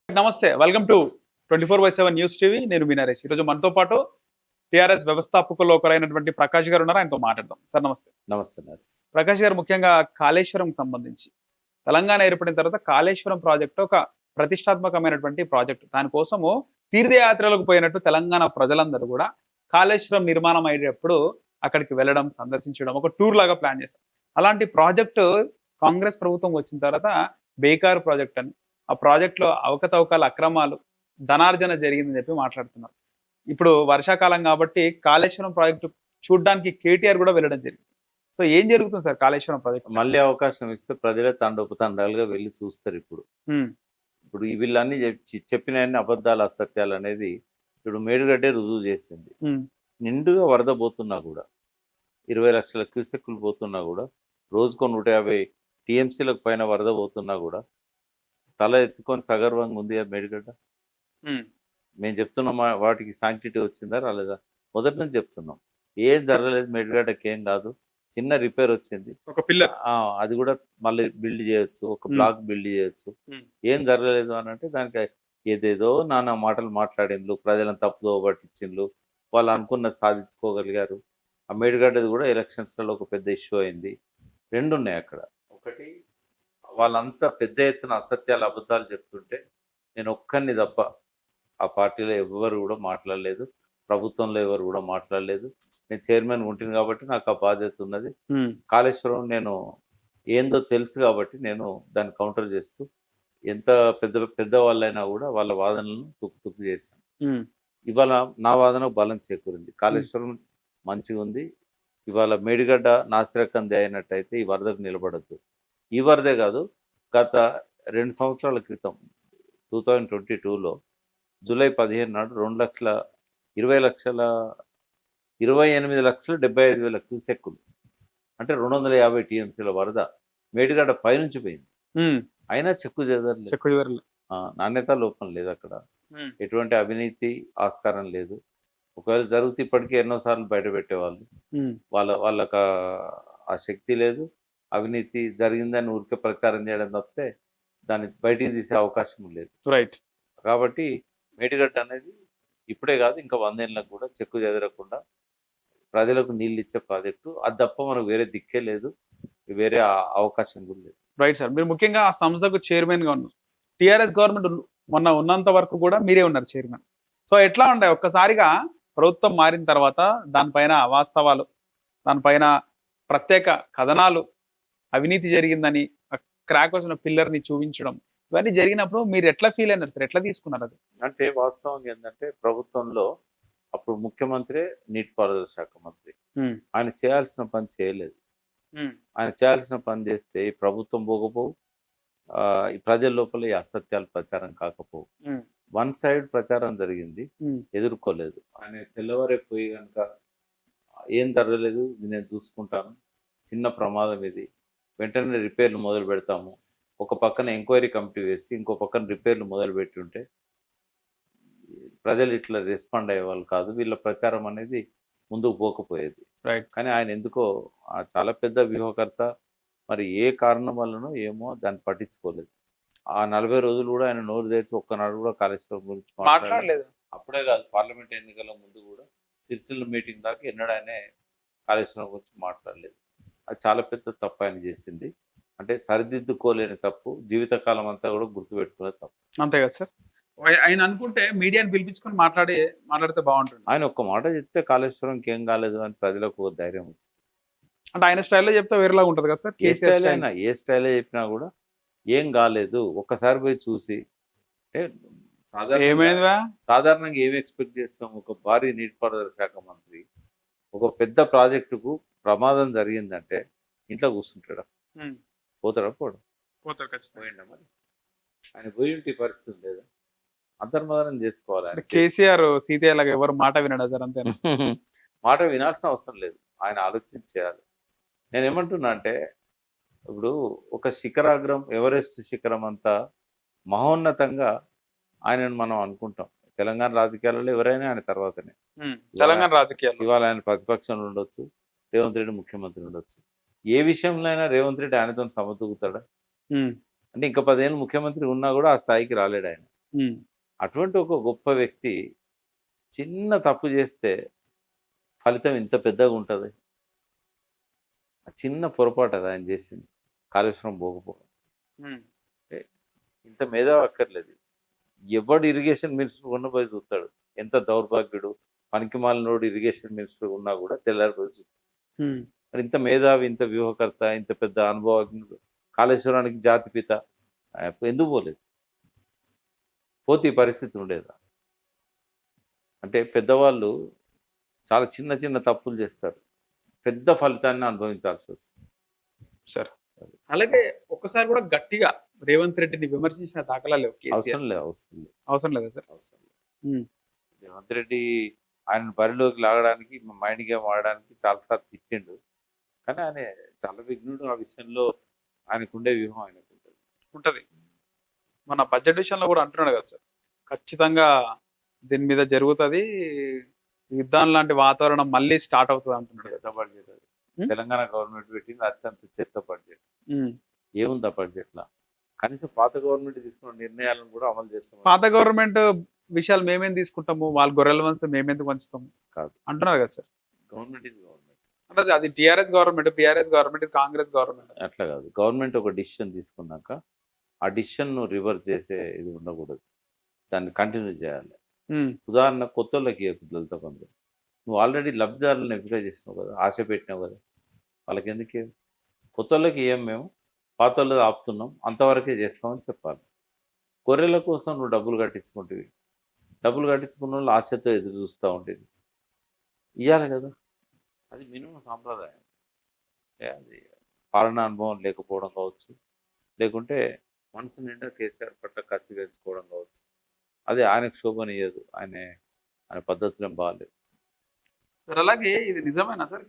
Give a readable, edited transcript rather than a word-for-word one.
నమస్తే. Welcome to 24/7 news TV. నేను మీ నరేష్. ఈరోజు మనతో పాటు టీఆర్ఎస్ వ్యవస్థాపకుల్లో ఒకరైనటువంటి ప్రకాష్ గారు ఉన్నారు. ఆయనతో మాట్లాడదాం. సార్ నమస్తే. నమస్తే నరేష్. ప్రకాష్ గారు, ముఖ్యంగా కాళేశ్వరం సంబంధించి తెలంగాణ ఏర్పడిన తర్వాత కాళేశ్వరం ప్రాజెక్టు ఒక ప్రతిష్టాత్మకమైనటువంటి ప్రాజెక్టు. దానికోసము తీర్థయాత్రలకు పోయినట్టు తెలంగాణ ప్రజలందరూ కూడా కాళేశ్వరం నిర్మాణం అయ్యేటప్పుడు అక్కడికి వెళ్ళడం, సందర్శించడం, ఒక టూర్ లాగా ప్లాన్ చేశారు. అలాంటి ప్రాజెక్టు కాంగ్రెస్ ప్రభుత్వం వచ్చిన తర్వాత బేకారు ప్రాజెక్ట్ అని, ఆ ప్రాజెక్టులో అవకతవకలు, అక్రమాలు, ధనార్జన జరిగిందని చెప్పి మాట్లాడుతున్నారు. ఇప్పుడు వర్షాకాలం కాబట్టి కాళేశ్వరం ప్రాజెక్టు చూడడానికి కేటీఆర్ కూడా వెళ్ళడం జరిగింది. సో ఏం జరుగుతుంది సార్ కాళేశ్వరం ప్రాజెక్టు? మళ్ళీ అవకాశం ఇస్తే ప్రజలే తండోపతండాలుగా వెళ్ళి చూస్తారు. ఇప్పుడు వీళ్ళన్నీ చెప్పిన అబద్ధాలు, అసత్యాలు అనేది ఇప్పుడు మేడిగడ్డే రుజువు చేసింది. నిండుగా వరద పోతున్నా కూడా, 20 లక్షల క్యూసెక్కులు పోతున్నా కూడా, రోజుకో 150 టీఎంసీలకు పైన వరద పోతున్నా కూడా తల ఎత్తుకొని సగర్వంగా ఉంది ఆ మేడిగడ్డ. మేము చెప్తున్నాం వాటికి శాంక్టిటీ వచ్చిందా రాలేదా? మొదటి నుంచి చెప్తున్నాం. ఏం జరగలేదు, మేడిగడ్డకి ఏం కాదు, చిన్న రిపేర్ వచ్చింది, ఒక పిల్లర్, అది కూడా మళ్ళీ బిల్డ్ చేయొచ్చు, ఒక బ్లాక్ బిల్డ్ చేయొచ్చు. ఏం జరగలేదు అని అంటే దానికి ఏదేదో నానా మాటలు మాట్లాడిండ్రు, ప్రజలను తప్పుదో పట్టించిండ్రు, వాళ్ళు అనుకున్నది సాధించుకోగలిగారు. ఆ మేడిగడ్డది కూడా ఎలక్షన్స్లలో ఒక పెద్ద ఇష్యూ అయింది. రెండు ఉన్నాయి అక్కడ. ఒకటి, వాళ్ళంతా పెద్ద ఎత్తున అసత్యాలు, అబద్ధాలు చెప్తుంటే నేను ఒక్కరిని తప్ప ఆ పార్టీలో ఎవరు కూడా మాట్లాడలేదు, ప్రభుత్వంలో ఎవరు కూడా మాట్లాడలేదు. నేను చైర్మన్ ఉంటుంది కాబట్టి నాకు ఆ బాధ్యత ఉన్నది. కాళేశ్వరం నేను ఏందో తెలుసు కాబట్టి నేను దాన్ని కౌంటర్ చేస్తూ ఎంత పెద్ద వాళ్ళైనా కూడా వాళ్ళ వాదనలను తుక్కు చేశాను. ఇవాళ నా వాదనకు బలం చేకూరింది. కాళేశ్వరం మంచిగా ఉంది. ఇవాళ మేడిగడ్డ నాసిరకంది అయినట్టయితే ఈ వరదకు నిలబడద్దు. ఈ వరదే కాదు, గత 2 సంవత్సరాల క్రితం 2022లో జూలై 15 నాడు 2,28,75,000 క్యూసెక్కులు, అంటే 250 టీఎంసీల వరద మేడిగడ్డ పైనుంచి పోయింది. అయినా చెక్కు చెదరలేదు. నాణ్యత లోపం లేదు, అక్కడ ఎటువంటి అవినీతి ఆస్కారం లేదు. ఒకవేళ జరిగితే ఇప్పటికీ ఎన్నోసార్లు బయట పెట్టేవాళ్ళు. వాళ్ళకి ఆ శక్తి లేదు. అవినీతి జరిగిందని ఊరికే ప్రచారం చేయడం తప్పితే దాన్ని బయటికి తీసే అవకాశం లేదు. రైట్. కాబట్టి మేడిగడ్డ అనేది ఇప్పుడే కాదు, ఇంకా 100 ఏళ్ళకు కూడా చెక్కు చెదరకుండా ప్రజలకు నీళ్ళు ఇచ్చే ప్రాజెక్టు. అది తప్ప మనకు వేరే దిక్కే లేదు, వేరే అవకాశం కూడా లేదు. Right sir. మీరు ముఖ్యంగా ఆ సంస్థకు చైర్మన్ గా ఉన్నారు. టిఆర్ఎస్ గవర్నమెంట్ మొన్న ఉన్నంత వరకు కూడా మీరే ఉన్నారు చైర్మన్. సో ఎట్లా ఉంటాయి ఒక్కసారిగా ప్రభుత్వం మారిన తర్వాత దానిపైన అవాస్తవాలు, దానిపైన ప్రత్యేక కథనాలు, అవినీతి జరిగిందని, క్రాక్ వచ్చిన పిల్లర్ని చూపించడం, ఇవన్నీ జరిగినప్పుడు మీరు ఎట్లా ఫీల్ అయినారు సార్? ఎట్లా తీసుకున్నారు అది? అంటే వాస్తవం ఏంటంటే ప్రభుత్వంలో అప్పుడు ముఖ్యమంత్రి నీటిపారుదల శాఖ మంత్రి, ఆయన చేయాల్సిన పని చేయలేదు. ఆయన చేయాల్సిన పని చేస్తే ఈ ప్రభుత్వం పోకపోవు, ఈ ప్రజల లోపల ఈ అసత్యాలు ప్రచారం కాకపోవు. వన్ సైడ్ ప్రచారం జరిగింది, ఎదుర్కోలేదు. ఆయన తెల్లవారే పోయి కనుక ఏం జరగలేదు, నేను చూసుకుంటాను, చిన్న ప్రమాదం ఇది, వెంటనే రిపేర్లు మొదలు పెడతాము, ఒక పక్కన ఎంక్వైరీ కమిటీ వేసి ఇంకో పక్కన రిపేర్లు మొదలు పెట్టి ఉంటే ప్రజలు ఇట్లా రెస్పాండ్ అయ్యేవాళ్ళు కాదు, వీళ్ళ ప్రచారం అనేది ముందుకు పోకపోయేది. కానీ ఆయన ఎందుకో చాలా పెద్ద వ్యూహకర్త, మరి ఏ కారణం వల్లనో ఏమో దాన్ని పట్టించుకోలేదు. ఆ 40 రోజులు కూడా ఆయన నోరు తెరిచి ఒక్కనాడు కూడా కాళేశ్వరం గురించి మాట్లాడలేదు. అప్పుడే కాదు, పార్లమెంట్ ఎన్నికల ముందు కూడా సిరిసిల్ల మీటింగ్ దాకా ఎన్నడూ ఆయనే కాళేశ్వరం గురించి మాట్లాడలేదు. అది చాలా పెద్ద తప్పు ఆయన చేసింది. అంటే సరిదిద్దుకోలేని తప్పు, జీవితకాలం అంతా కూడా గుర్తుపెట్టుకునే తప్పు. అంతే కదా సార్. ఆయన అనుకుంటే మీడియాని పిలిపించుకొని మాట్లాడితే బాగుంటుంది. ఆయన ఒక్క మాట చెప్తే కాళేశ్వరంకి ఏం కాలేదు అని ప్రజలకు ఒక ధైర్యం వచ్చింది. అంటే ఆయన స్టైల్లో చెప్తే వేరేలాగా ఉంటుంది కదా సార్. ఏ స్టైల్లో చెప్పినా కూడా ఏం కాలేదు, ఒక్కసారి పోయి చూసి, సాధారణంగా ఏమి ఎక్స్పెక్ట్ చేస్తాం? ఒక భారీ నీటిపారుదల శాఖ మంత్రి ఒక పెద్ద ప్రాజెక్టుకు ప్రమాదం జరిగిందంటే ఇంట్లో కూర్చుంటాడా? పోతాడా? పోతాడు ఖచ్చితంగా. పోయిండా? మరి ఆయన పోయింటి పరిస్థితి లేదా? అంతర్మదనం చేసుకోవాలి. కేసీఆర్ సీతయ్యలాగా ఎవరు మాట వినడా సార్? అంతే. మాట వినాల్సిన అవసరం లేదు, ఆయన ఆలోచించేయాలి. నేను ఏమంటున్నా అంటే, ఇప్పుడు ఒక శిఖరాగ్రం, ఎవరెస్ట్ శిఖరం అంతా మహోన్నతంగా ఆయనను మనం అనుకుంటాం. తెలంగాణ రాజకీయాలలో ఎవరైనా ఆయన తర్వాతనే. తెలంగాణ రాజకీయాలు ఇవాళ ఆయన ప్రతిపక్షంలో ఉండొచ్చు, రేవంత్ రెడ్డి ముఖ్యమంత్రి ఉండొచ్చు. ఏ విషయంలో అయినా రేవంత్ రెడ్డి ఆయనతో సమతూగుతాడా? అంటే ఇంకా 10 ఏళ్ళు ముఖ్యమంత్రి ఉన్నా కూడా ఆ స్థాయికి రాలేడు ఆయన. ఉమ్, అటువంటి ఒక గొప్ప వ్యక్తి చిన్న తప్పు చేస్తే ఫలితం ఇంత పెద్దగా ఉంటుంది. ఆ చిన్న పొరపాటు అది ఆయన చేసింది, కాళేశ్వరం పోకపోవడం. ఉమ్, అంటే ఇంత మేధావి అక్కర్లేదు. ఎవడు ఇరిగేషన్ మినిస్టర్ ఉన్న పోయి చూస్తాడు. ఎంత దౌర్భాగ్యుడు, పనికి మాలినోడు ఇరిగేషన్ మినిస్టర్ ఉన్నా కూడా తెల్లారిపోయి చూస్తాడు. ఉమ్. మరి ఇంత మేధావి, ఇంత వ్యూహకర్త, ఇంత పెద్ద అనుభవజ్ఞుడు, కాళేశ్వరానికి జాతిపిత ఎందుకు పోలేదు? పోతే ఈ పరిస్థితి ఉండేదా? అంటే పెద్దవాళ్ళు చాలా చిన్న చిన్న తప్పులు చేస్తారు, పెద్ద ఫలితాన్ని అనుభవించాల్సి వస్తుంది. సరే, అలాగే ఒక్కసారి కూడా గట్టిగా రేవంత్ రెడ్డిని విమర్శించిన దాఖలా లేవు కేసీఆర్. అవసరం లేదు, అవసరం లేదు, అవసరం లేదా సార్? అవసరం లేదు. ఉమ్, రేవంత్ రెడ్డి ఆయన బరిలోకి లాగడానికి, మైండ్ గేమ్ ఆడడానికి చాలాసార్లు తిట్టిండు. కానీ ఆయన చాలా విఘ్నుడు. ఆ విషయంలో ఆయనకుండే వ్యూహం ఆయనకు ఉంటుంది. ఉంటది. మన బడ్జెట్ విషయంలో కూడా అంటున్నాడు కదా సార్, ఖచ్చితంగా దీని మీద జరుగుతుంది, యుద్ధం లాంటి వాతావరణం మళ్ళీ స్టార్ట్ అవుతుంది అంటున్నాడు చెత్త కదా. బడ్జెట్ అది. ఉమ్, తెలంగాణ గవర్నమెంట్ పెట్టింది అత్యంత చెత్త బడ్జెట్. ఉమ్. ఏముంది ఆ బడ్జెట్లో? కనీసం పాత గవర్నమెంట్ తీసుకున్న నిర్ణయాలను కూడా అమలు చేస్తాం పాత గవర్నమెంట్ విషయాలు మేమేం తీసుకుంటాము, వాళ్ళు గొర్రెల వంశ మేమెందుకు వంచుతాము కాదు. అంటున్నారు కదా సార్. Government is government. అంటే అది టిఆర్ఎస్ గవర్నమెంట్, బిఆర్ఎస్ గవర్నమెంట్, ఇది కాంగ్రెస్ గవర్నమెంట్. అట్లా కాదు. గవర్నమెంట్ ఒక డిసిషన్ తీసుకున్నాక ఆ డిసిషన్ను రివర్స్ చేసే ఇది ఉండకూడదు, దాన్ని కంటిన్యూ చేయాలి. ఉమ్, ఉదాహరణ కొత్త వాళ్ళకి దళిత బంధు, నువ్వు ఆల్రెడీ లబ్ధిదారులను ఎంపిక చేసినావు కదా, ఆశ పెట్టినావు కదా, వాళ్ళకి ఎందుకే? కొత్త వాళ్ళకి ఏం మేము పాత వాళ్ళది ఆపుతున్నాం, అంతవరకే చేస్తామని చెప్పాలి. గొర్రెల కోసం నువ్వు డబ్బులు కట్టించుకుంటేవి, డబ్బులు కట్టించుకున్న వాళ్ళు ఆశతో ఎదురు చూస్తూ ఉండేది, ఇవ్వాలి కదా. అది మినిమం సాంప్రదాయం. అది పాలనా అనుభవం లేకపోవడం కావచ్చు, లేకుంటే మనసు నిండా కేసీఆర్ పట్ల కసి పెంచుకోవడం కావచ్చు. అది ఆయనకు శోభనీయదు, ఆయన పద్ధతులు బాగాలేదు. సార్ అలాగే ఇది నిజమేనా సార్?